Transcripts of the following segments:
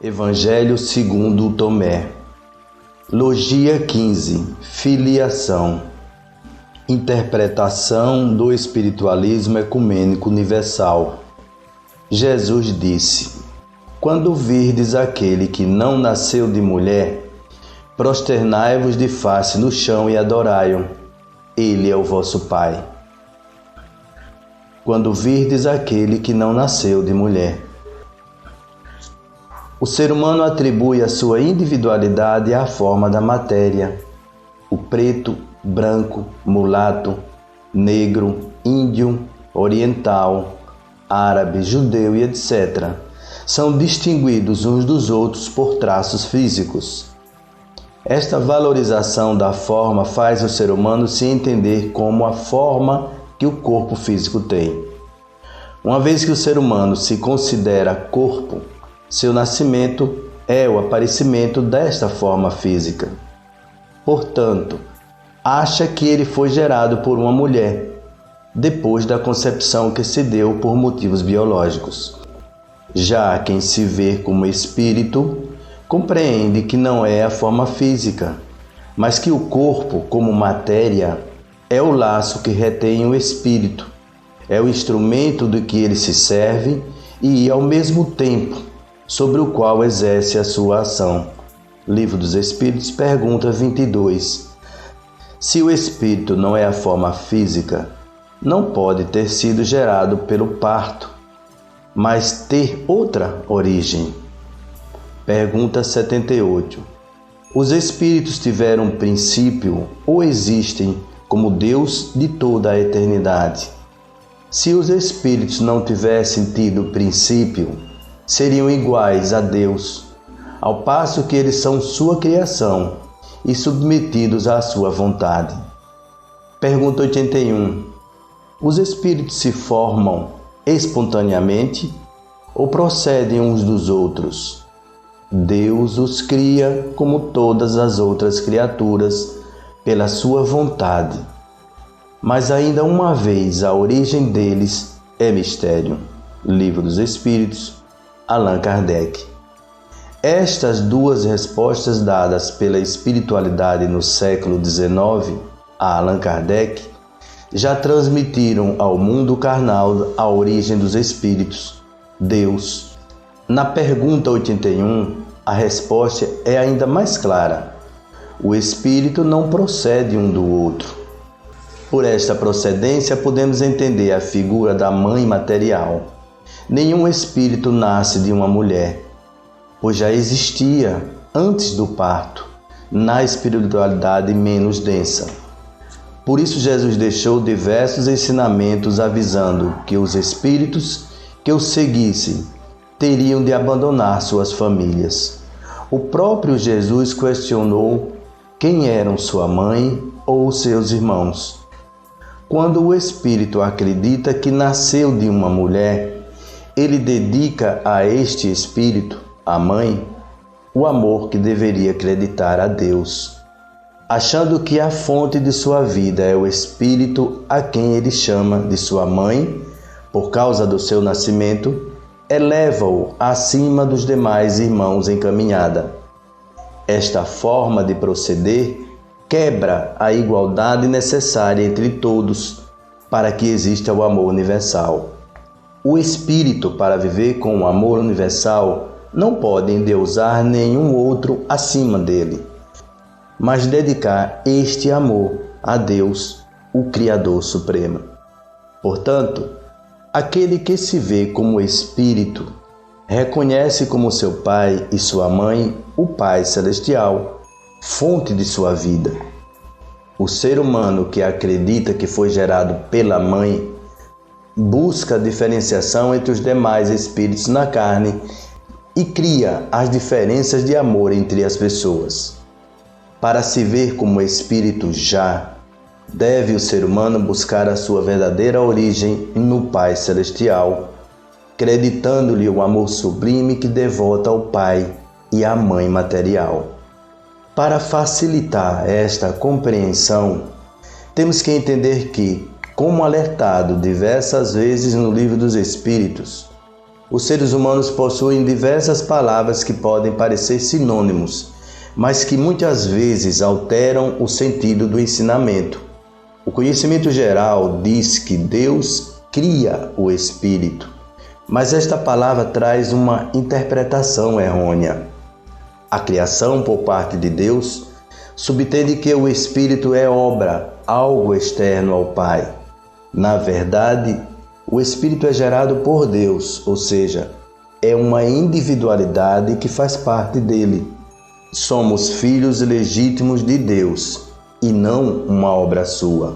Evangelho segundo Tomé. Logia 15. Filiação. Interpretação do espiritualismo ecumênico universal. Jesus disse: quando virdes aquele que não nasceu de mulher, prosternai-vos de face no chão e adorai-o. Ele é o vosso Pai. Quando virdes aquele que não nasceu de mulher. O ser humano atribui a sua individualidade à forma da matéria. O preto, branco, mulato, negro, índio, oriental, árabe, judeu e etc. são distinguidos uns dos outros por traços físicos. Esta valorização da forma faz o ser humano se entender como a forma que o corpo físico tem. Uma vez que o ser humano se considera corpo, seu nascimento é o aparecimento desta forma física. Portanto, acha que ele foi gerado por uma mulher, depois da concepção que se deu por motivos biológicos. Já quem se vê como espírito, compreende que não é a forma física, mas que o corpo, como matéria, é o laço que retém o espírito, é o instrumento do que ele se serve e, ao mesmo tempo, sobre o qual exerce a sua ação. Livro dos Espíritos, pergunta 22. Se o espírito não é a forma física, não pode ter sido gerado pelo parto, mas ter outra origem. Pergunta 78. Os espíritos tiveram princípio ou existem como Deus de toda a eternidade? Se os espíritos não tivessem tido princípio, seriam iguais a Deus, ao passo que eles são sua criação e submetidos à sua vontade. Pergunta 81. Os espíritos se formam espontaneamente ou procedem uns dos outros? Deus os cria como todas as outras criaturas, pela sua vontade. Mas ainda uma vez a origem deles é mistério. Livro dos Espíritos, Allan Kardec. Estas duas respostas dadas pela espiritualidade no século XIX a Allan Kardec já transmitiram ao mundo carnal a origem dos espíritos, Deus. Na pergunta 81, a resposta é ainda mais clara. O espírito não procede um do outro. Por esta procedência, podemos entender a figura da mãe material. Nenhum espírito nasce de uma mulher, pois já existia, antes do parto, na espiritualidade menos densa. Por isso Jesus deixou diversos ensinamentos avisando que os espíritos que o seguissem teriam de abandonar suas famílias. O próprio Jesus questionou quem eram sua mãe ou seus irmãos. Quando o espírito acredita que nasceu de uma mulher, ele dedica a este espírito, a mãe, o amor que deveria acreditar a Deus, achando que a fonte de sua vida é o espírito a quem ele chama de sua mãe, por causa do seu nascimento, eleva-o acima dos demais irmãos em caminhada. Esta forma de proceder quebra a igualdade necessária entre todos para que exista o amor universal. O espírito, para viver com o amor universal, não pode endeusar nenhum outro acima dele, mas dedicar este amor a Deus, o Criador Supremo. Portanto, aquele que se vê como espírito, reconhece como seu pai e sua mãe o Pai Celestial, fonte de sua vida. O ser humano que acredita que foi gerado pela mãe busca a diferenciação entre os demais espíritos na carne e cria as diferenças de amor entre as pessoas. Para se ver como espírito já, deve o ser humano buscar a sua verdadeira origem no Pai Celestial, creditando-lhe o amor sublime que devota ao Pai e à Mãe material. Para facilitar esta compreensão, temos que entender que, como alertado diversas vezes no Livro dos Espíritos, Os seres humanos possuem diversas palavras que podem parecer sinônimos, mas que muitas vezes alteram o sentido do ensinamento. O conhecimento geral diz que Deus cria o espírito, mas esta palavra traz uma interpretação errônea. A criação por parte de Deus subtende que o espírito é obra, algo externo ao Pai. Na verdade, o espírito é gerado por Deus, ou seja, é uma individualidade que faz parte dele. Somos filhos legítimos de Deus e não uma obra sua.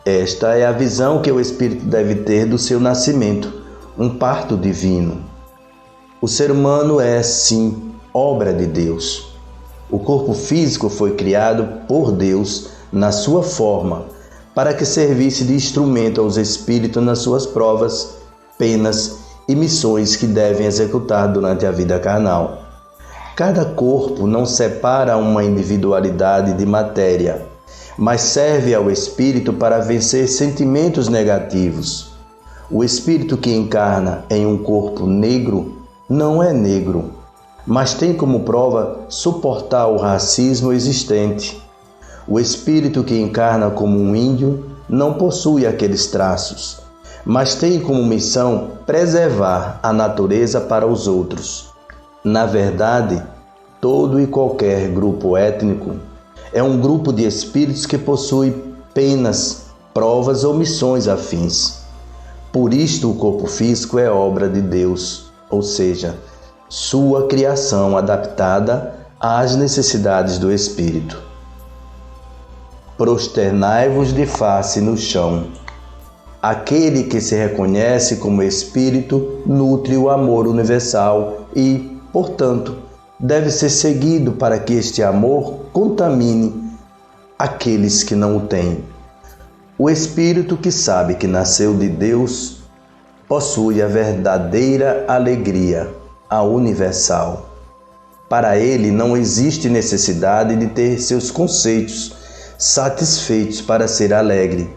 Esta é a visão que o espírito deve ter do seu nascimento, um parto divino. O ser humano é, sim, obra de Deus. O corpo físico foi criado por Deus na sua forma, para que servisse de instrumento aos espíritos nas suas provas, penas e missões que devem executar durante a vida carnal. Cada corpo não separa uma individualidade de matéria, mas serve ao espírito para vencer sentimentos negativos. O espírito que encarna em um corpo negro não é negro, mas tem como prova suportar o racismo existente. O espírito que encarna como um índio não possui aqueles traços, mas tem como missão preservar a natureza para os outros. Na verdade, todo e qualquer grupo étnico é um grupo de espíritos que possui penas, provas ou missões afins. Por isto o corpo físico é obra de Deus, ou seja, sua criação adaptada às necessidades do espírito. Prosternai-vos de face no chão. Aquele que se reconhece como espírito nutre o amor universal e, portanto, deve ser seguido para que este amor contamine aqueles que não o têm. O espírito que sabe que nasceu de Deus possui a verdadeira alegria, a universal. Para ele não existe necessidade de ter seus conceitos satisfeitos para ser alegre,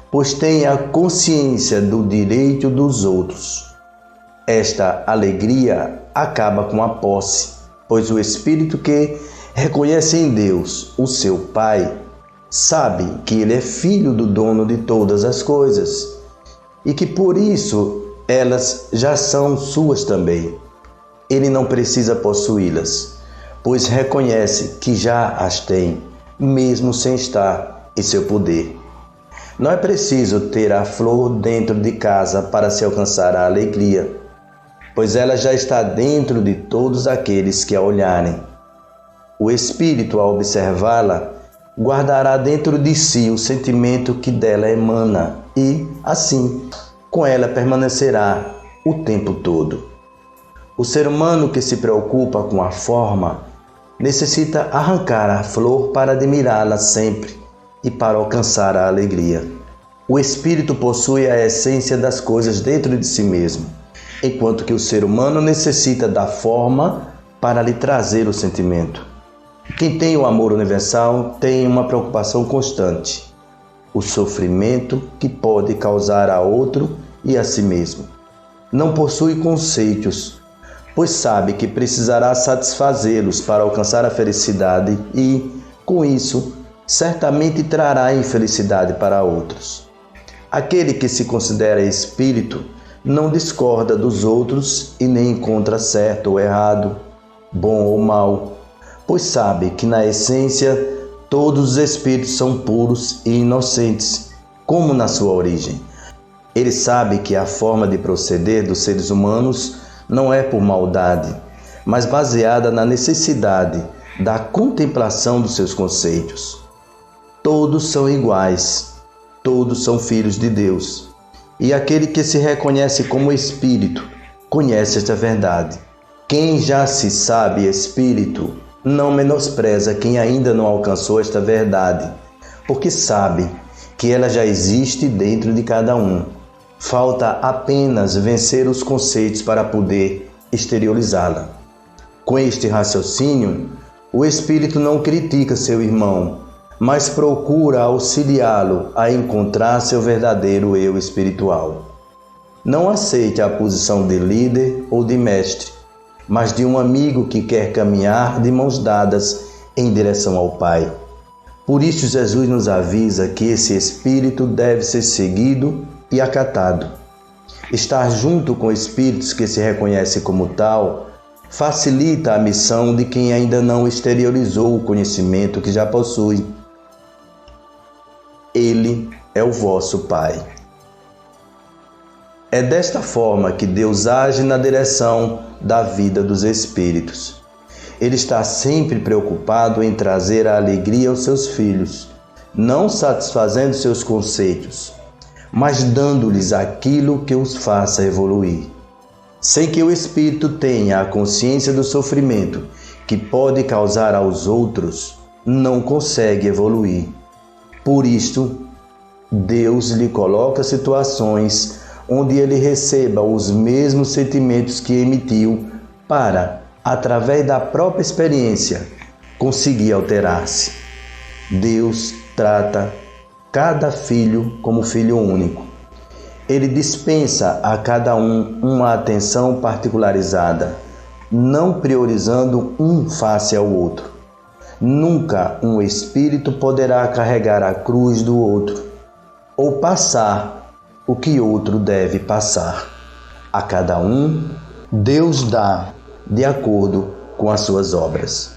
pois tem a consciência do direito dos outros. Esta alegria acaba com a posse, pois o espírito que reconhece em Deus o seu Pai sabe que ele é filho do dono de todas as coisas e que por isso elas já são suas também. Ele não precisa possuí-las, pois reconhece que já as tem, mesmo sem estar em seu poder. Não é preciso ter a flor dentro de casa para se alcançar a alegria, pois ela já está dentro de todos aqueles que a olharem. O espírito, ao observá-la, guardará dentro de si o sentimento que dela emana e, assim, com ela permanecerá o tempo todo. O ser humano que se preocupa com a forma necessita arrancar a flor para admirá-la sempre e para alcançar a alegria. O espírito possui a essência das coisas dentro de si mesmo, enquanto que o ser humano necessita da forma para lhe trazer o sentimento. Quem tem o amor universal tem uma preocupação constante: o sofrimento que pode causar a outro e a si mesmo. Não possui conceitos, pois sabe que precisará satisfazê-los para alcançar a felicidade e, com isso, certamente trará infelicidade para outros. Aquele que se considera espírito não discorda dos outros e nem encontra certo ou errado, bom ou mal, pois sabe que na essência todos os espíritos são puros e inocentes, como na sua origem. Ele sabe que a forma de proceder dos seres humanos não é por maldade, mas baseada na necessidade da contemplação dos seus conceitos. Todos são iguais, todos são filhos de Deus, e aquele que se reconhece como espírito conhece esta verdade. Quem já se sabe espírito não menospreza quem ainda não alcançou esta verdade, porque sabe que ela já existe dentro de cada um. Falta apenas vencer os conceitos para poder exteriorizá-la. Com este raciocínio, o espírito não critica seu irmão, mas procura auxiliá-lo a encontrar seu verdadeiro eu espiritual. Não aceite a posição de líder ou de mestre, mas de um amigo que quer caminhar de mãos dadas em direção ao Pai. Por isso, Jesus nos avisa que esse espírito deve ser seguido e acatado. Estar junto com espíritos que se reconhecem como tal facilita a missão de quem ainda não exteriorizou o conhecimento que já possui. Ele é o vosso Pai. É desta forma que Deus age na direção da vida dos espíritos. Ele está sempre preocupado em trazer a alegria aos seus filhos, não satisfazendo seus conceitos, mas dando-lhes aquilo que os faça evoluir. Sem que o espírito tenha a consciência do sofrimento que pode causar aos outros, não consegue evoluir. Por isto, Deus lhe coloca situações onde ele receba os mesmos sentimentos que emitiu para, através da própria experiência, conseguir alterar-se. Deus trata cada filho como filho único. Ele dispensa a cada um uma atenção particularizada, não priorizando um face ao outro. Nunca um espírito poderá carregar a cruz do outro ou passar o que outro deve passar. A cada um, Deus dá de acordo com as suas obras.